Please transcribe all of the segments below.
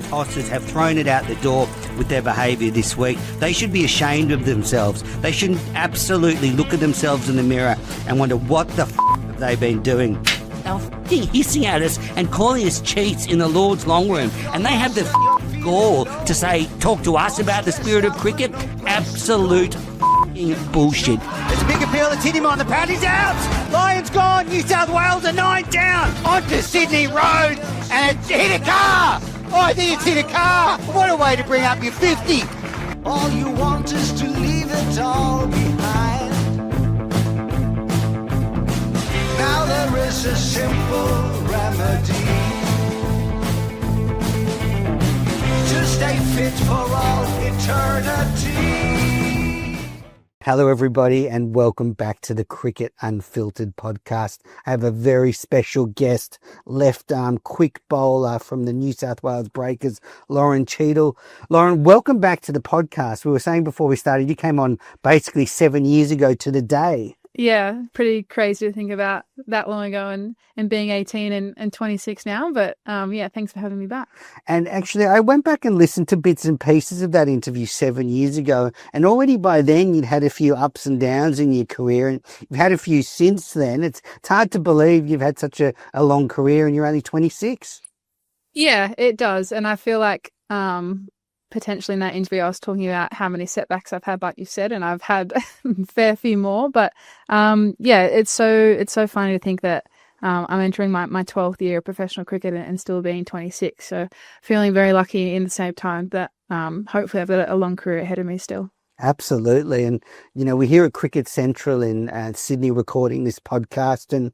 tossers have thrown it out the door with their behaviour this week. They should be ashamed of themselves. They should absolutely look at themselves in the mirror and wonder what the have they been doing. They were hissing at us and calling us cheats in the Lord's long room, and they have the gall to talk to us about the spirit of cricket. Absolute bullshit. There's a big appeal. It's hit him on the pad. He's out. Lions gone. New South Wales are 9 down onto Sydney Road, and it's hit a car. I think it's hit a car. What a way to bring up your 50. All you want is to leave it all behind. Now there is a simple remedy to stay fit for all eternity. Hello everybody and welcome back to the Cricket Unfiltered podcast. I have a very special guest, left arm quick bowler from the New South Wales Breakers, Lauren Cheatle. Lauren, welcome back to the podcast. We were saying before we started, you came on basically 7 years ago to the day. Yeah, pretty crazy to think about that long ago and being 18 and 26 now. But yeah, thanks for having me back. And actually, I went back and listened to bits and pieces of that interview 7 years ago. And already by then, you'd had a few ups and downs in your career. And you've had a few since then. It's hard to believe you've had such a long career and you're only 26. Yeah, it does. And I feel like potentially in that interview, I was talking about how many setbacks I've had, like you said, and I've had a fair few more. But yeah, it's so funny to think that I'm entering my 12th year of professional cricket and still being 26. So feeling very lucky in the same time that hopefully I've got a long career ahead of me still. Absolutely. And, you know, we're here at Cricket Central in Sydney recording this podcast. And,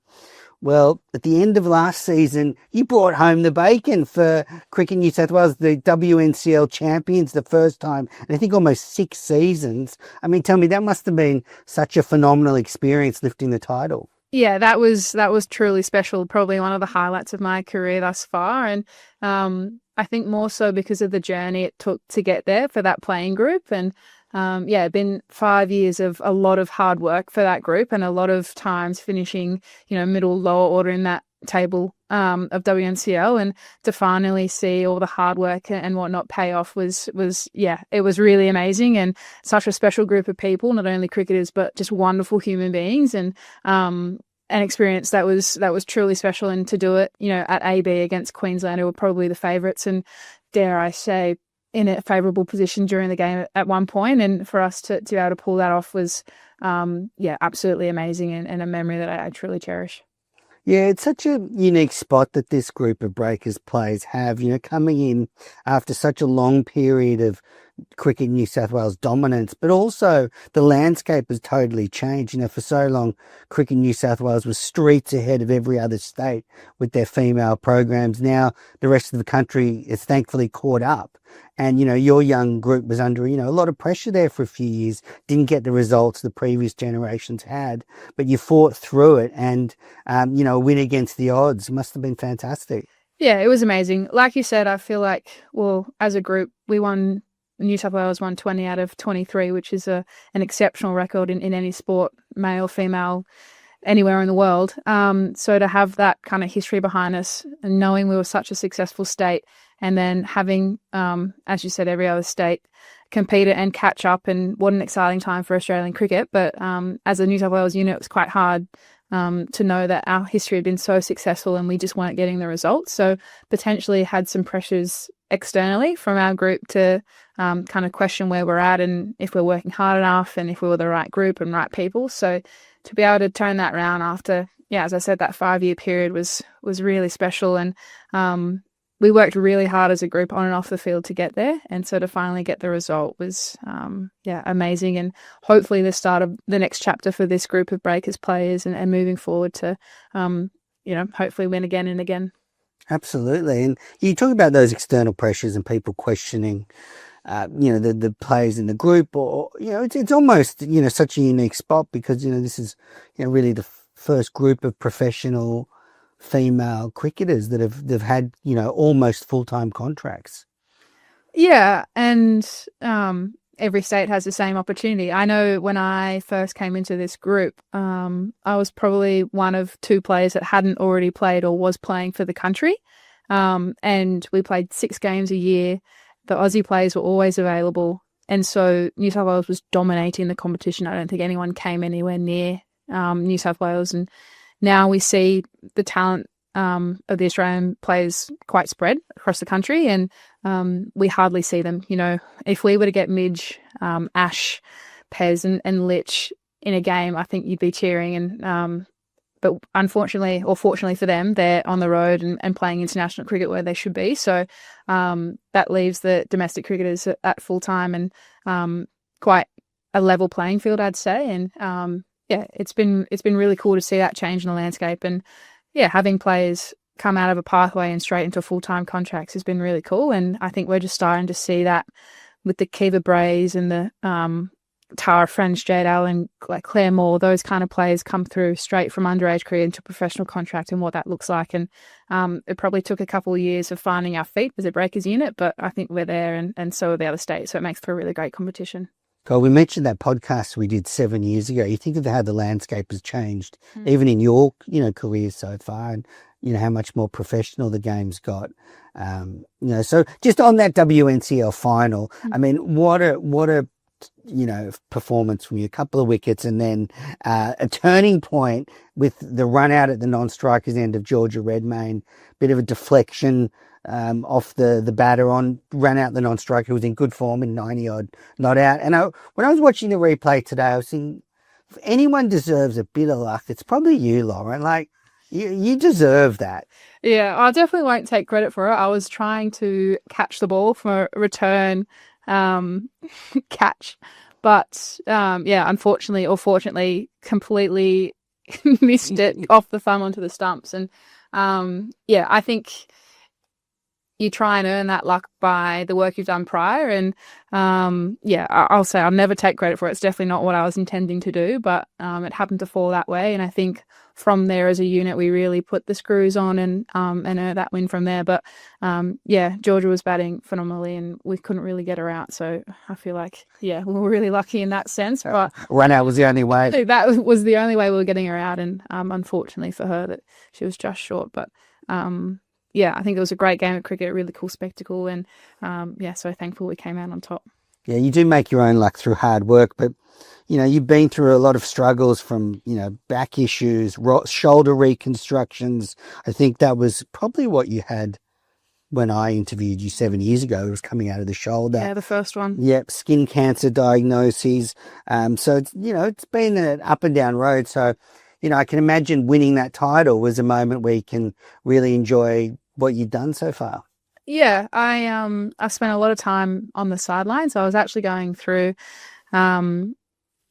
well, at the end of last season, you brought home the bacon for Cricket New South Wales, the WNCL champions, the first time, and I think almost 6 seasons. I mean, tell me, that must have been such a phenomenal experience lifting the title. Yeah, that was truly special, probably one of the highlights of my career thus far. And I think more so because of the journey it took to get there for that playing group. And yeah, it's been 5 years of a lot of hard work for that group and a lot of times finishing, middle, lower order in that table of WNCL, and to finally see all the hard work and whatnot pay off was yeah, it was really amazing, and such a special group of people, not only cricketers, but just wonderful human beings, and an experience that was truly special. And to do it, at AB against Queensland, who were probably the favourites, and dare I say, in a favourable position during the game at one point, and for us to be able to pull that off was, yeah, absolutely amazing, and a memory that I truly cherish. Yeah, it's such a unique spot that this group of Breakers players have, coming in after such a long period of Cricket New South Wales dominance, but also the landscape has totally changed. For so long, Cricket New South Wales was streets ahead of every other state with their female programs. Now the rest of the country is thankfully caught up. And, your young group was under, a lot of pressure there for a few years, didn't get the results the previous generations had, but you fought through it and, a win against the odds must have been fantastic. Yeah, it was amazing. Like you said, I feel like, well, as a group, New South Wales won 20 out of 23, which is an exceptional record in any sport, male, female, anywhere in the world. So to have that kind of history behind us and knowing we were such a successful state, and then having, as you said, every other state compete and catch up, and what an exciting time for Australian cricket. But as a New South Wales unit, it was quite hard to know that our history had been so successful and we just weren't getting the results. So potentially had some pressures externally from our group to kind of question where we're at and if we're working hard enough and if we were the right group and right people. So to be able to turn that around after, as I said, that 5-year period was really special. And we worked really hard as a group on and off the field to get there. And so to finally get the result was, amazing. And hopefully the start of the next chapter for this group of Breakers players and moving forward to, hopefully win again and again. Absolutely. And you talk about those external pressures and people questioning, the players in the group, or, it's almost, such a unique spot because, this is, really the first group of professional female cricketers that have had, almost full-time contracts. Yeah. And every state has the same opportunity. I know when I first came into this group, I was probably one of 2 players that hadn't already played or was playing for the country. And we played 6 games a year. The Aussie players were always available. And so New South Wales was dominating the competition. I don't think anyone came anywhere near New South Wales. And now we see the talent of the Australian players quite spread across the country, and we hardly see them. You know, if we were to get Midge, Ash, Pez and Litch in a game, I think you'd be cheering. And but unfortunately, or fortunately for them, they're on the road and playing international cricket where they should be. So that leaves the domestic cricketers at full time and quite a level playing field, I'd say. And it's been really cool to see that change in the landscape. And having players come out of a pathway and straight into full-time contracts has been really cool. And I think we're just starting to see that with the Kiva Brays and the Tara French, Jade Allen, like Claire Moore, those kind of players come through straight from underage career into professional contract and what that looks like. And it probably took a couple of years of finding our feet as a breakers unit, but I think we're there, and so are the other states. So it makes for a really great competition. God, we mentioned that podcast we did 7 years ago. You think of how the landscape has changed, even in your, career so far, and how much more professional the game's got. So just on that WNCL final, I mean, what a performance from you. A couple of wickets, and then a turning point with the run out at the non-strikers end of Georgia Redmayne. Bit of a deflection off the batter ran out the non-striker, who was in good form in 90-odd, not out. And when I was watching the replay today, I was thinking, if anyone deserves a bit of luck, it's probably you, Lauren. Like, you deserve that. Yeah, I definitely won't take credit for it. I was trying to catch the ball from a return catch, but unfortunately or fortunately, completely missed it off the thumb onto the stumps. And I think you try and earn that luck by the work you've done prior. And I'll say I'll never take credit for it. It's definitely not what I was intending to do, but it happened to fall that way. And I think from there as a unit, we really put the screws on and earned that win from there. But Georgia was batting phenomenally and we couldn't really get her out. So I feel like, we were really lucky in that sense. But run out was the only way. That was the only way we were getting her out. And unfortunately for her, that she was just short. But I think it was a great game of cricket, a really cool spectacle. And so thankful we came out on top. Yeah, you do make your own luck through hard work, but you've been through a lot of struggles from, back issues, shoulder reconstructions. I think that was probably what you had when I interviewed you 7 years ago. It was coming out of the shoulder. Yeah, the first one. Yep, skin cancer diagnoses. So it's been an up and down road. So, I can imagine winning that title was a moment where you can really enjoy what you've done so far. Yeah, I spent a lot of time on the sidelines. I was actually going through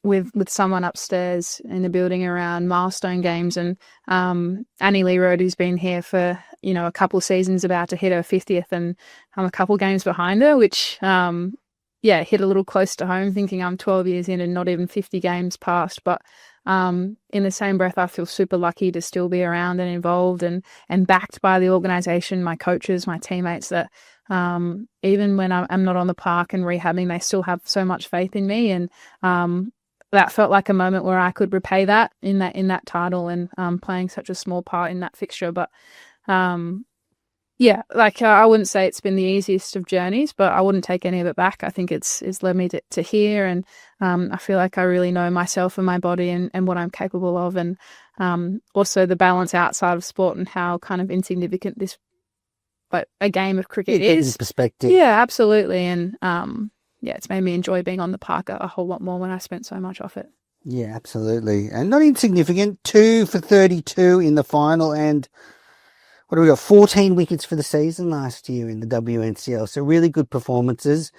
with someone upstairs in the building around milestone games, and Annie Leroad, who's been here for a couple of seasons, about to hit her 50th, and I'm a couple games behind her, which hit a little close to home, thinking I'm 12 years in and not even 50 games past. But in the same breath, I feel super lucky to still be around and involved and backed by the organisation, my coaches, my teammates, that even when I'm not on the park and rehabbing, they still have so much faith in me. And that felt like a moment where I could repay that in that title and playing such a small part in that fixture. But I wouldn't say it's been the easiest of journeys, but I wouldn't take any of it back. I think it's led me to here, and I feel like I really know myself and my body and what I'm capable of, and also the balance outside of sport and how kind of insignificant this, but a game of cricket is. Perspective. Yeah, absolutely, and it's made me enjoy being on the park a whole lot more when I spent so much off it. Yeah, absolutely, and not insignificant. 2 for 32 in the final, and what do we got? 14 wickets for the season last year in the WNCL. So really good performances.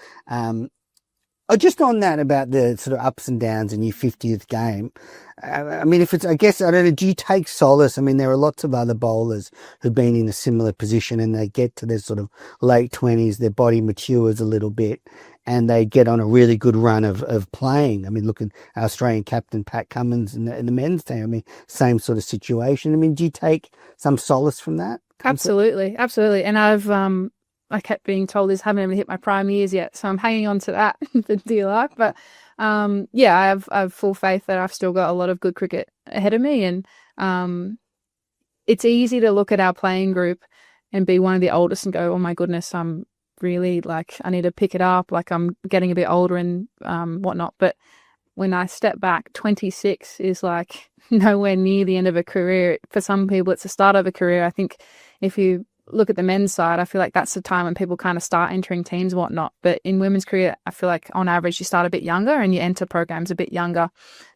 Just on that about the sort of ups and downs in your 50th game. I mean, I don't know, do you take solace? I mean, there are lots of other bowlers who've been in a similar position and they get to their sort of late 20s, their body matures a little bit and they get on a really good run of playing. I mean, look at our Australian captain, Pat Cummins, in the men's team. I mean, same sort of situation. I mean, do you take some solace from that? Absolutely. And I kept being told I haven't even hit my prime years yet, so I'm hanging on to that for dear life. But I have full faith that I've still got a lot of good cricket ahead of me, and it's easy to look at our playing group and be one of the oldest and go, oh my goodness, I'm really like, I need to pick it up. Like I'm getting a bit older and whatnot. But when I step back, 26 is like nowhere near the end of a career. For some people, it's the start of a career. I think if you look at the men's side, I feel like that's the time when people kind of start entering teams and whatnot. But in women's career, I feel like on average, you start a bit younger and you enter programs a bit younger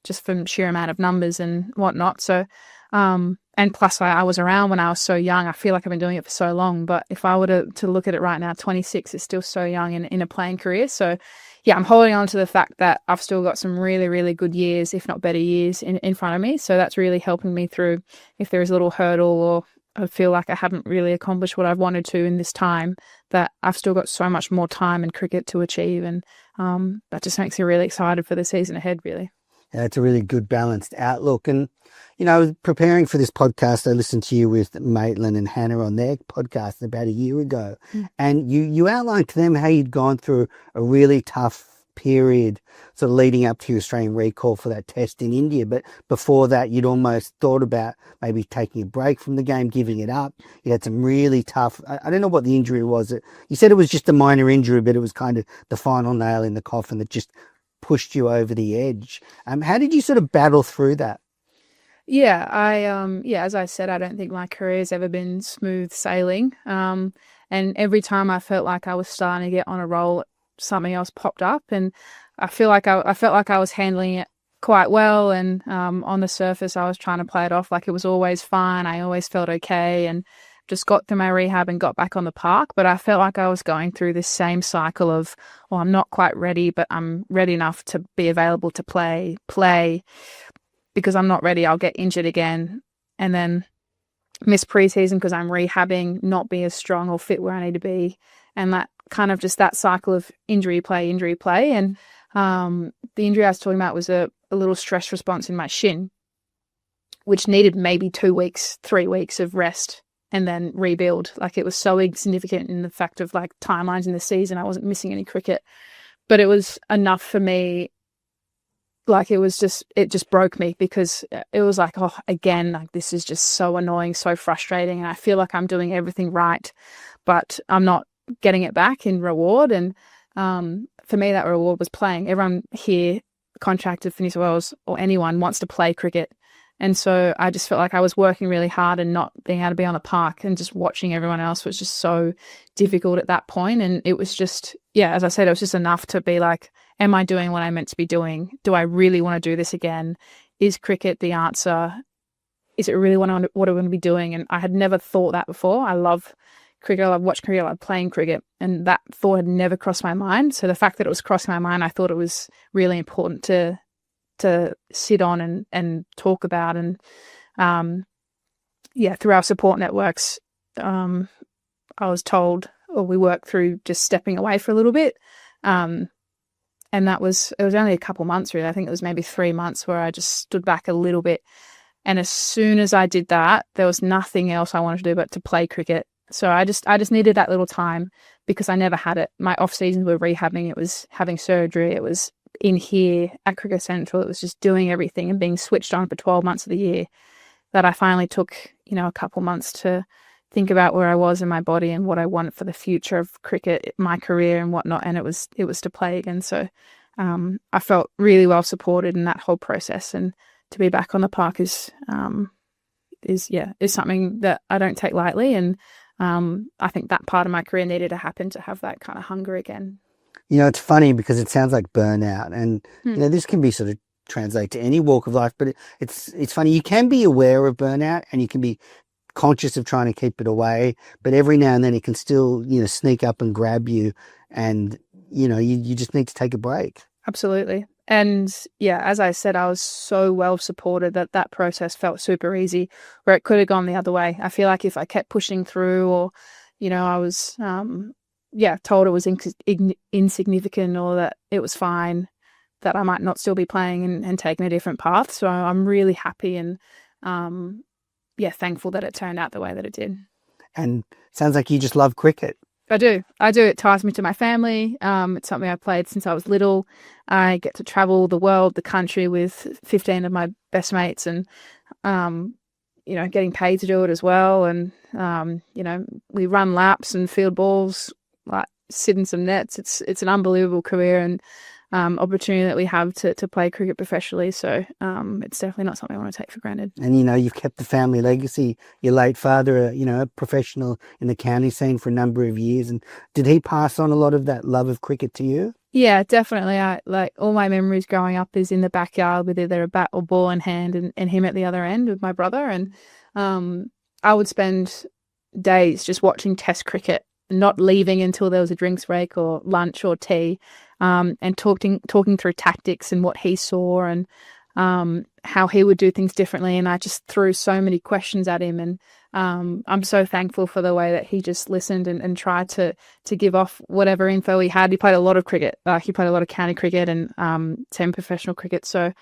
just from sheer amount of numbers and whatnot. So, and plus I was around when I was so young. I feel like I've been doing it for so long. But if I were to look at it right now, 26 is still so young in a playing career. So yeah, I'm holding on to the fact that I've still got some really, really good years, if not better years in front of me. So that's really helping me through if there is a little hurdle or I feel like I haven't really accomplished what I've wanted to in this time, that I've still got so much more time in cricket to achieve. And that just makes me really excited for the season ahead, really. Yeah, it's a really good balanced outlook. And, you know, I was preparing for this podcast. I listened to you with Maitland and Hannah on their podcast about a year ago. And you outlined to them how you'd gone through a really tough period sort of leading up to your Australian recall for that test in India. But before that, you'd almost thought about maybe taking a break from the game, giving it up. You had some really tough, I don't know what the injury was. You said it was just a minor injury, but it was kind of the final nail in the coffin that just pushed you over the edge. How did you sort of battle through that? Yeah, as I said, I don't think my career's ever been smooth sailing. And every time I felt like I was starting to get on a roll, something else popped up, and I felt like I was handling it quite well. And on the surface, I was trying to play it off like it was always fine. I always felt okay, and just got through my rehab and got back on the park. But I felt like I was going through this same cycle of, well, I'm not quite ready, but I'm ready enough to be available to play. Because I'm not ready, I'll get injured again, and then miss preseason because I'm rehabbing, not be as strong or fit where I need to be. And that kind of just that cycle of injury play. And the injury I was talking about was a little stress response in my shin, which needed maybe 2 weeks, 3 weeks of rest and then rebuild. Like it was so insignificant in the fact of like timelines in the season. I wasn't missing any cricket, but it was enough for me. Like it just broke me because it was like, oh, again, like this is just so annoying, so frustrating. And I feel like I'm doing everything right, but I'm not getting it back in reward. And for me, that reward was playing. Everyone here contracted for New South Wales or anyone wants to play cricket. And so I just felt like I was working really hard and not being able to be on the park, and just watching everyone else was just so difficult at that point. And it was just, yeah, as I said, it was just enough to be like, am I doing what I'm meant to be doing? Do I really want to do this again? Is cricket the answer? Is it really what I want to be doing? And I had never thought that before. I love cricket. I love watching cricket. I love playing cricket. And that thought had never crossed my mind. So the fact that it was crossing my mind, I thought it was really important to sit on and talk about. And through our support networks, I was told, or we worked through just stepping away for a little bit. And it was only a couple months really. I think it was maybe 3 months where I just stood back a little bit. And as soon as I did that, there was nothing else I wanted to do but to play cricket. So I just needed that little time because I never had it. My off seasons were rehabbing. It was having surgery. It was in here at Cricket Central. It was just doing everything and being switched on for 12 months of the year, that I finally took, a couple months to think about where I was in my body and what I wanted for the future of cricket, my career and whatnot. And it was to play again. So I felt really well supported in that whole process, and to be back on the park is something that I don't take lightly. And I think that part of my career needed to happen to have that kind of hunger again. It's funny because it sounds like burnout, and this can be sort of translate to any walk of life, but it's funny. You can be aware of burnout and you can be conscious of trying to keep it away, but every now and then it can still, sneak up and grab you, and, you just need to take a break. Absolutely. And yeah, as I said, I was so well supported that process felt super easy, where it could have gone the other way. I feel like if I kept pushing through, or, I was, told it was insignificant, or that it was fine, that I might not still be playing and taking a different path. So I'm really happy and, thankful that it turned out the way that it did. And it sounds like you just love cricket. I do. It ties me to my family. It's something I've played since I was little. I get to travel the world, the country with 15 of my best mates. And, getting paid to do it as well. And, we run laps and field balls, like sit in some nets. It's an unbelievable career and opportunity that we have to play cricket professionally. So it's definitely not something I want to take for granted. And, you've kept the family legacy. Your late father, a professional in the county scene for a number of years. And did he pass on a lot of that love of cricket to you? Yeah, definitely. All my memories growing up is in the backyard with either a bat or ball in hand and him at the other end with my brother. And I would spend days just watching Test cricket, not leaving until there was a drinks break or lunch or tea, and talking through tactics and what he saw and how he would do things differently. And I just threw so many questions at him. And I'm so thankful for the way that he just listened and tried to give off whatever info he had. He played a lot of cricket. He played a lot of county cricket and semi-professional cricket. So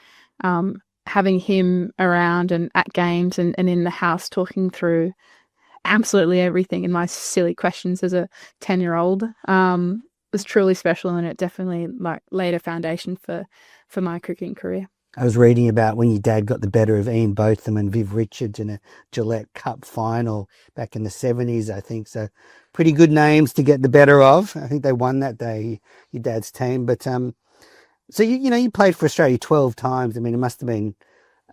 having him around and at games and in the house talking through absolutely everything and my silly questions as a 10-year-old was truly special, and it definitely laid a foundation for my cricketing career. I was reading about when your dad got the better of Ian Botham and Viv Richards in a Gillette Cup final back in the 70s, I think. So pretty good names to get the better of. I think they won that day, your dad's team. But so you played for Australia 12 times. I mean, it must have been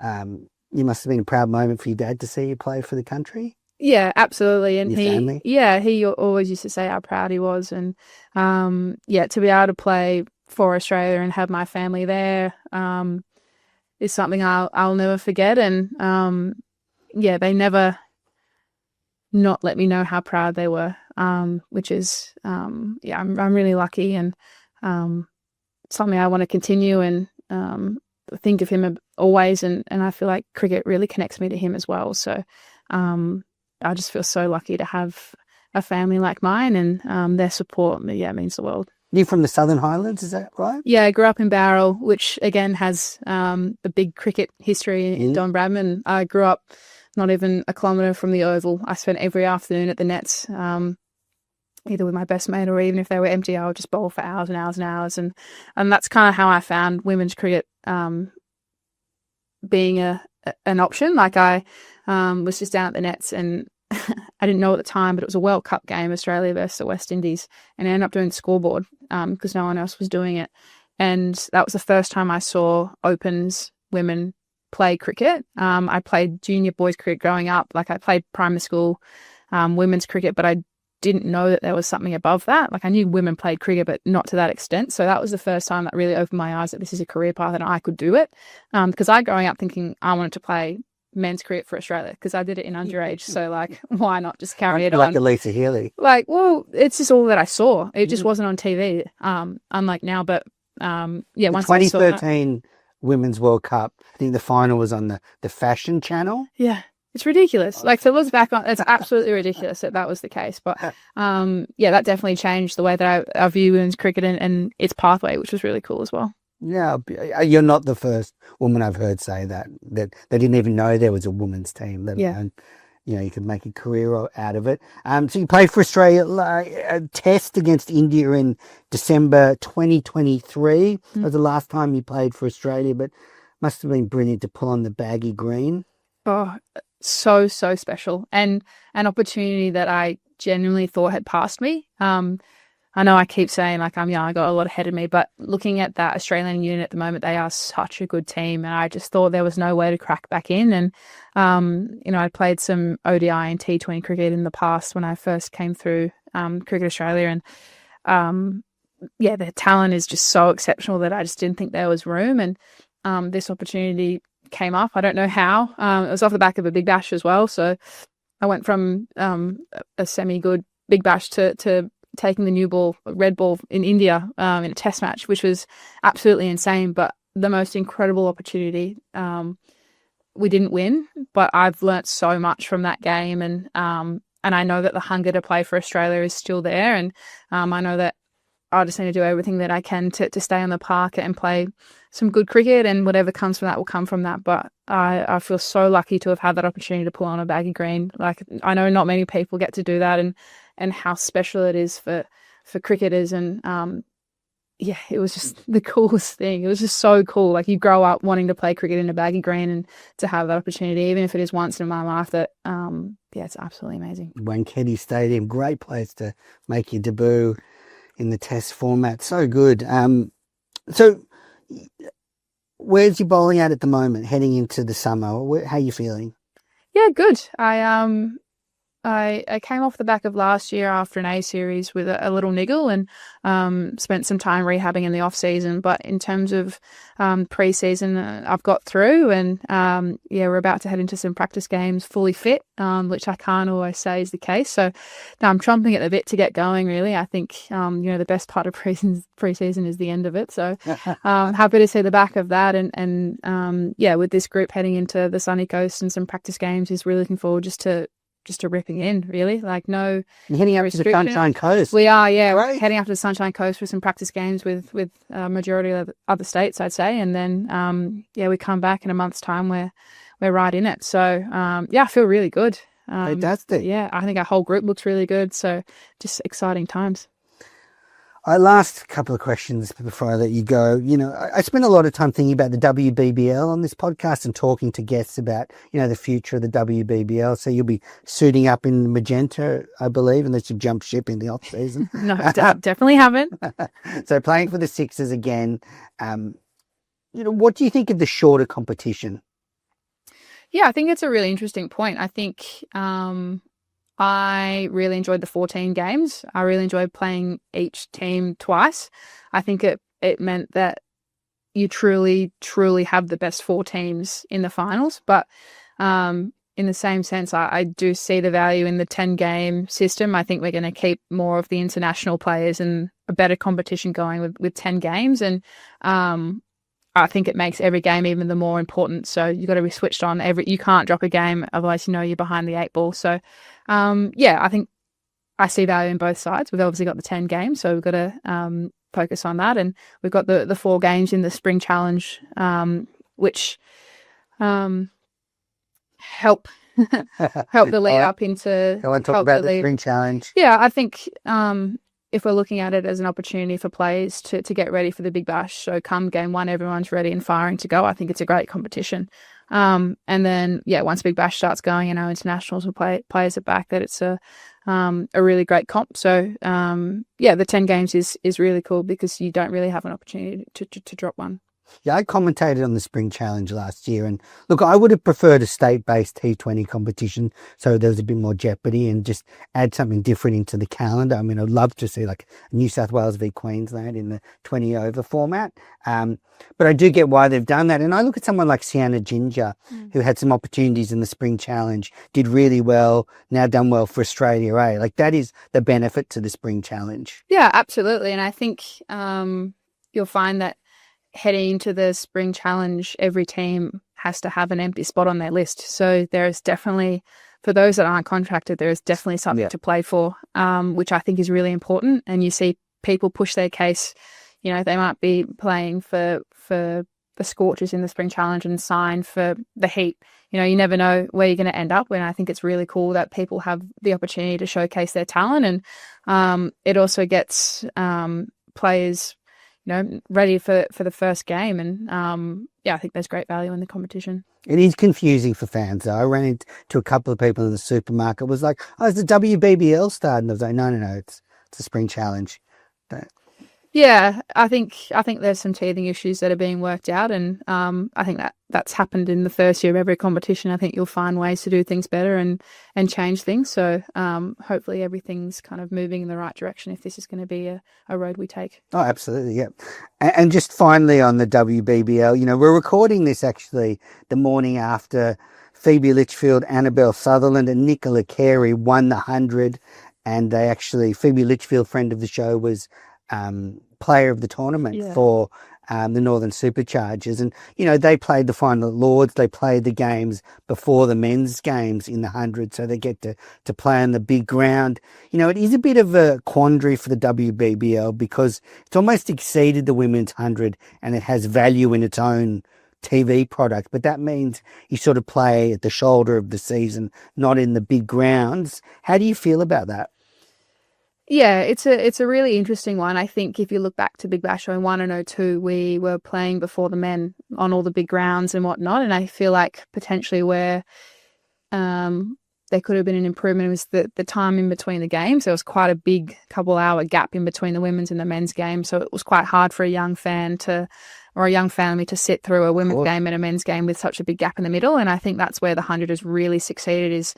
a proud moment for your dad to see you play for the country. Yeah, absolutely. And family? he always used to say how proud he was. And to be able to play for Australia and have my family there is something I'll never forget. And they never not let me know how proud they were, which is I'm really lucky, and something I want to continue and think of him always. And I feel like cricket really connects me to him as well. So I just feel so lucky to have a family like mine, and their support means the world. You're from the Southern Highlands, is that right? Yeah, I grew up in Bowral, which again has a big cricket history in Don Bradman. I grew up not even a kilometre from the Oval. I spent every afternoon at the nets, either with my best mate or even if they were empty, I would just bowl for hours and hours and hours. And that's kind of how I found women's cricket being an option. Like I was just down at the nets, and I didn't know at the time, but it was a World Cup game, Australia versus the West Indies, and I ended up doing scoreboard because no one else was doing it. And that was the first time I saw opens women play cricket. I played junior boys cricket growing up. Like I played primary school women's cricket, but I didn't know that there was something above that. Like I knew women played cricket, but not to that extent. So that was the first time that really opened my eyes that this is a career path and I could do it. Because I growing up thinking I wanted to play men's cricket for Australia because I did it in underage. So like, why not just carry it on? Like Elisa Healy. Like, well, it's just all that I saw. It just wasn't on TV. Unlike now, but once 2013 Women's World Cup, I think the final was on the Fashion Channel. Yeah. It's ridiculous. Like, to look back on, it's absolutely ridiculous that was the case. But that definitely changed the way that I view women's cricket and its pathway, which was really cool as well. Yeah, you're not the first woman I've heard say that they didn't even know there was a women's team. Let alone, you could make a career out of it. So you played for Australia a test against India in December 2023. That was the last time you played for Australia, but must have been brilliant to pull on the baggy green. Oh, so special, and an opportunity that I genuinely thought had passed me. I know I keep saying like I'm young, I got a lot ahead of me, but looking at that Australian unit at the moment, they are such a good team, and I just thought there was no way to crack back in. And I played some ODI and T20 cricket in the past when I first came through Cricket Australia, and their talent is just so exceptional that I just didn't think there was room. And this opportunity came up. I don't know how. It was off the back of a Big Bash as well, so I went from a semi-good Big Bash to taking the new ball, red ball in India in a test match, which was absolutely insane, but the most incredible opportunity. We didn't win, but I've learnt so much from that game, and I know that the hunger to play for Australia is still there, and I know that I just need to do everything that I can to stay on the park and play some good cricket, and whatever comes from that will come from that. But I feel so lucky to have had that opportunity to pull on a baggy green. Like, I know not many people get to do that, and how special it is for cricketers. And yeah, it was just the coolest thing. It was just so cool. Like, you grow up wanting to play cricket in a Baggy Green, and to have that opportunity, even if it is once in my life, that yeah, it's absolutely amazing. Wankhede Stadium, great place to make your debut in the Test format. So good. So where's your bowling at the moment, heading into the summer? How are you feeling? Yeah, good. I came off the back of last year after an A series with a little niggle, and spent some time rehabbing in the off season. But in terms of pre-season, I've got through, and yeah, we're about to head into some practice games fully fit, which I can't always say is the case. So now I'm chomping at the bit to get going. Really, I think the best part of pre-season is the end of it. So happy to see the back of that, and yeah, with this group heading into the sunny coast and some practice games, is really looking forward just to ripping in, really. Like, no. You're heading up to the Sunshine Coast. We are, yeah. Great. We're heading up to the Sunshine Coast for some practice games with majority of other states, I'd say. And then, yeah, we come back in a month's time. We're right in it. So, yeah, I feel really good. Fantastic. Yeah, I think our whole group looks really good. So just exciting times. Last couple of questions before I let you go. I spent a lot of time thinking about the WBBL on this podcast and talking to guests about, the future of the WBBL. So you'll be suiting up in magenta, I believe, unless you jump ship in the off season. No, definitely haven't. So playing for the Sixers again. What do you think of the shorter competition? Yeah, I think it's a really interesting point. I think I really enjoyed the 14 games. I really enjoyed playing each team twice. I think it meant that you truly, truly have the best 4 teams in the finals. But in the same sense, I do see the value in the 10-game system. I think we're going to keep more of the international players and a better competition going with 10 games. And I think it makes every game even the more important. So you've got to be switched on. You can't drop a game, otherwise you're behind the 8 ball. So yeah, I think I see value in both sides. We've obviously got the 10 games, so we've got to focus on that. And we've got the 4 games in the Spring Challenge, which help the lead up into. Go and talk about the Spring Challenge. Yeah, I think if we're looking at it as an opportunity for players to get ready for the Big Bash, so come game 1, everyone's ready and firing to go. I think it's a great competition. And then, yeah, once Big Bash starts going and our internationals will players are back, that it's a really great comp. So, yeah, the 10 games is really cool because you don't really have an opportunity to drop one. Yeah, I commentated on the Spring Challenge last year, and look, I would have preferred a state-based T20 competition, so there was a bit more jeopardy, and just add something different into the calendar. I mean, I'd love to see like New South Wales v Queensland in the 20-over format, but I do get why they've done that. And I look at someone like Sienna Ginger, who had some opportunities in the Spring Challenge, did really well, now done well for Australia A. Like, that is the benefit to the Spring Challenge. Yeah, absolutely. And I think you'll find that heading into the Spring Challenge, every team has to have an empty spot on their list. So there is definitely, for those that aren't contracted, there is definitely something to play for, which I think is really important. And you see people push their case. They might be playing for the Scorchers in the Spring Challenge and sign for the Heat. You never know where you're going to end up. And I think it's really cool that people have the opportunity to showcase their talent. And it also gets players ready for the first game. And yeah, I think there's great value in the competition. It is confusing for fans, though. I ran into a couple of people in the supermarket. It was like, oh, it's the WBBL starting. I was like, no, it's the Spring Challenge. Yeah, I think there's some teething issues that are being worked out, and I think that's happened in the first year of every competition. I think you'll find ways to do things better and change things. So hopefully everything's kind of moving in the right direction if this is going to be a road we take. Oh, absolutely, yeah. And just finally on the WBBL, we're recording this actually the morning after Phoebe Litchfield, Annabelle Sutherland and Nicola Carey won the 100, and Phoebe Litchfield, friend of the show, was player of the tournament for the Northern Superchargers. And, they played the final at Lords. They played the games before the men's games in the 100, so they get to play on the big ground. It is a bit of a quandary for the WBBL because it's almost exceeded the women's 100 and it has value in its own TV product, but that means you sort of play at the shoulder of the season, not in the big grounds. How do you feel about that? Yeah, it's a really interesting one. I think if you look back to Big Bash 01 and 02, we were playing before the men on all the big grounds and whatnot, and I feel like potentially where there could have been an improvement was the time in between the games. There was quite a big couple-hour gap in between the women's and the men's game, so it was quite hard for a young fan or a young family to sit through a women's game and a men's game with such a big gap in the middle. And I think that's where the 100 has really succeeded. Is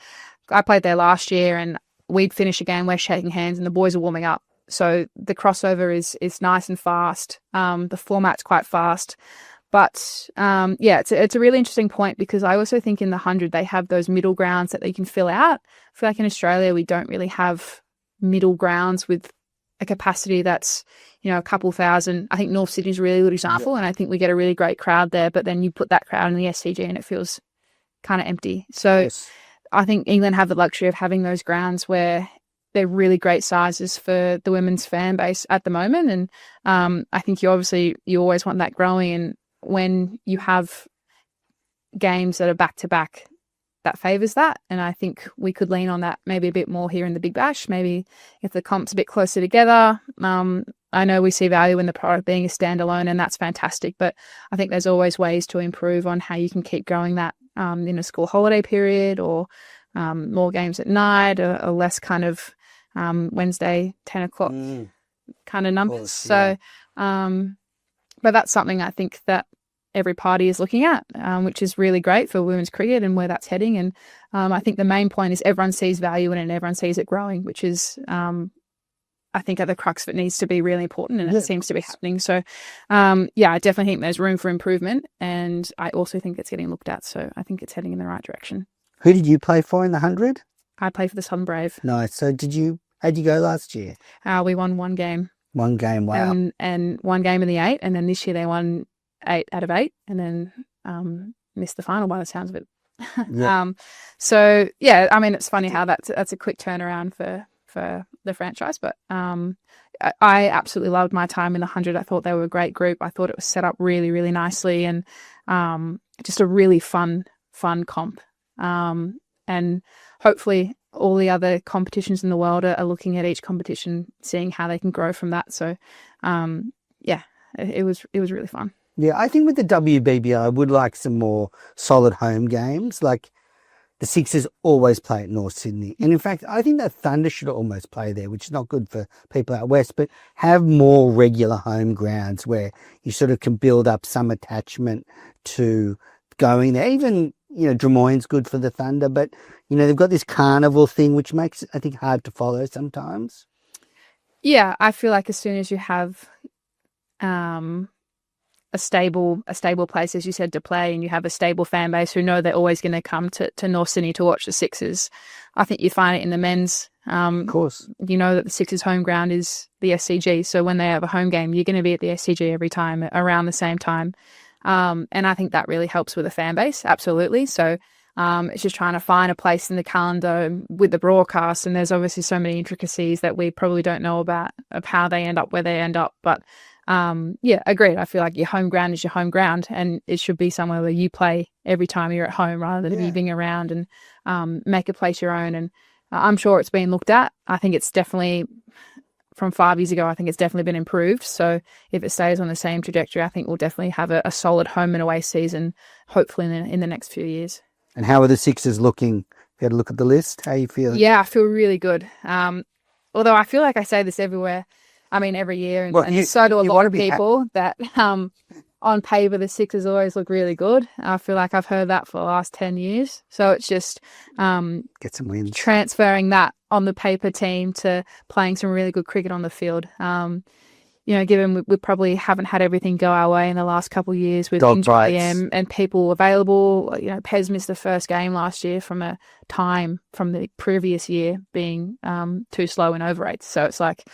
I played there last year, and we'd finish a game, we're shaking hands, and the boys are warming up. So the crossover is nice and fast. The format's quite fast. But yeah, it's a really interesting point, because I also think in the 100 they have those middle grounds that they can fill out. I feel like in Australia we don't really have middle grounds with a capacity that's, you know, a couple thousand. I think North Sydney's a really good example, and I think we get a really great crowd there. But then you put that crowd in the SCG and it feels kind of empty. So Yes. I think England have the luxury of having those grounds where they're really great sizes for the women's fan base at the moment. And I think you always want that growing. And when you have games that are back-to-back, that favours that. And I think we could lean on that maybe a bit more here in the Big Bash. Maybe if the comp's a bit closer together. I know we see value in the product being a standalone, and that's fantastic. But I think there's always ways to improve on how you can keep growing that in a school holiday period, or more games at night, or less kind of Wednesday 10 o'clock kind of numbers. Course, so, but that's something I think that every party is looking at, which is really great for women's cricket and where that's heading. And I think the main point is everyone sees value in it and everyone sees it growing, which is I think at the crux of it needs to be really important, and it seems to be happening. So yeah, I definitely think there's room for improvement, and I also think it's getting looked at. So I think it's heading in the right direction. Who did you play for in the 100? I play for the Southern Brave. Nice. So how'd you go last year? We won one game. One game, wow. And one game in the 8, and then this year they won 8 out of 8, and then missed the final by the sounds of it. Yeah. So yeah, I mean, it's funny how that's a quick turnaround for the franchise, but I absolutely loved my time in the 100. I thought they were a great group. I thought it was set up really, really nicely, and just a really fun comp. And hopefully all the other competitions in the world are looking at each competition, seeing how they can grow from that. So yeah, it was really fun. Yeah, I think with the WBBL, I would like some more solid home games. Like the Sixers always play at North Sydney. And in fact, I think that Thunder should almost play there, which is not good for people out west, but have more regular home grounds where you sort of can build up some attachment to going there. Even, you know, Drummoyne's good for the Thunder, but, you know, they've got this carnival thing, which makes it, I think, hard to follow sometimes. Yeah, I feel like as soon as you have a stable place, as you said, to play, and you have a stable fan base who know they're always going to come to North Sydney to watch the Sixers, I think you find it in the men's. Of course. You know that the Sixers' home ground is the SCG, so when they have a home game, you're going to be at the SCG every time around the same time. And I think that really helps with the fan base, absolutely. So it's just trying to find a place in the calendar with the broadcast, and there's obviously so many intricacies that we probably don't know about of how they end up where they end up. But yeah, agreed. I feel like your home ground is your home ground, and it should be somewhere where you play every time you're at home, rather than moving around, and make a place your own. And I'm sure it's been looked at. I think it's definitely, from 5 years ago, I think it's definitely been improved. So if it stays on the same trajectory, I think we'll definitely have a solid home and away season, hopefully in the next few years. And how are the Sixers looking? You had a look at the list. How are you feeling? Yeah, I feel really good. Although I feel like I say this everywhere. I mean, every year, and so do a lot of people, that on paper the Sixers always look really good. I feel like I've heard that for the last 10 years. So it's just get some wins, transferring that on the paper team to playing some really good cricket on the field. You know, given we probably haven't had everything go our way in the last couple of years with injury and people available. You know, Pez missed the first game last year from a time from the previous year being too slow in over rates. So it's like,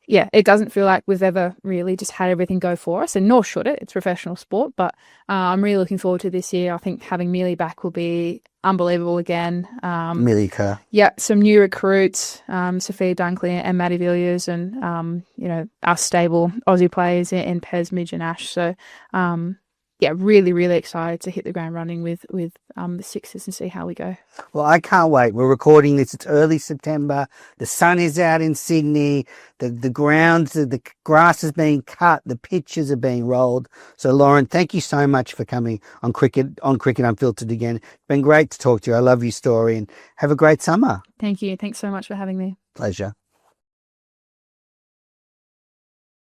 yeah, it doesn't feel like we've ever really just had everything go for us, and nor should it. It's professional sport, but I'm really looking forward to this year. I think having Mealy back will be unbelievable again. Millie Kerr. Yeah, some new recruits, Sophia Dunkley and Maddie Villiers, and you know, our stable Aussie players in Pez, Midge and Ash. So really, really excited to hit the ground running with the Sixers and see how we go. Well, I can't wait. We're recording this. It's early September. The sun is out in Sydney. The grass is being cut. The pitches are being rolled. So, Lauren, thank you so much for coming on Cricket Unfiltered again. It's been great to talk to you. I love your story and have a great summer. Thank you. Thanks so much for having me. Pleasure.